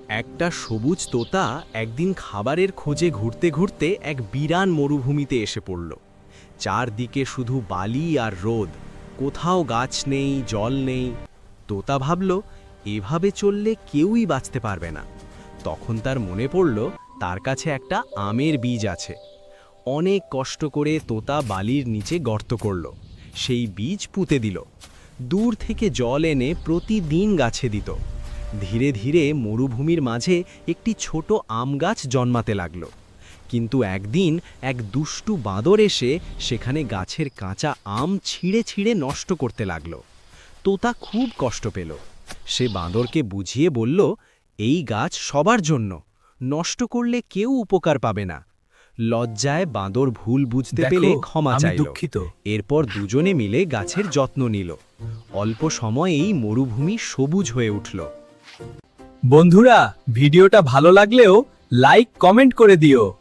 একটা সবুজ তোতা একদিন খাবারের খোঁজে ঘুরতে ঘুরতে এক বিরান মরুভূমিতে এসে পড়ল। চারদিকে শুধু বালি আর রোদ, কোথাও গাছ নেই, জল নেই। তোতা ভাবল, এভাবে চললে কেউই বাঁচতে পারবে না। তখন তার মনে পড়ল তার কাছে একটা আমের বীজ আছে। অনেক কষ্ট করে তোতা বালির নিচে গর্ত করল, সেই বীজ পুঁতে দিল। দূর থেকে জল এনে প্রতিদিন গাছে দিত। ধীরে ধীরে মরুভূমির মাঝে একটি ছোট আম গাছ জন্মাতে লাগল। কিন্তু একদিন এক দুষ্টু বাঁদর এসে সেখানে গাছের কাঁচা আম ছিঁড়ে ছিঁড়ে নষ্ট করতে লাগল। তোতা খুব কষ্ট পেল। সে বাঁদরকে বুঝিয়ে বলল, এই গাছ সবার জন্য, নষ্ট করলে কেউ উপকার পাবে না। লজ্জায় বাঁদর ভুল বুঝতে পেলে ক্ষমা চাইল। এরপর দুজনে মিলে গাছের যত্ন নিল। অল্প সময়েই মরুভূমি সবুজ হয়ে উঠল। বন্ধুরা, ভিডিওটা ভালো লাগলেও লাইক কমেন্ট করে দিও।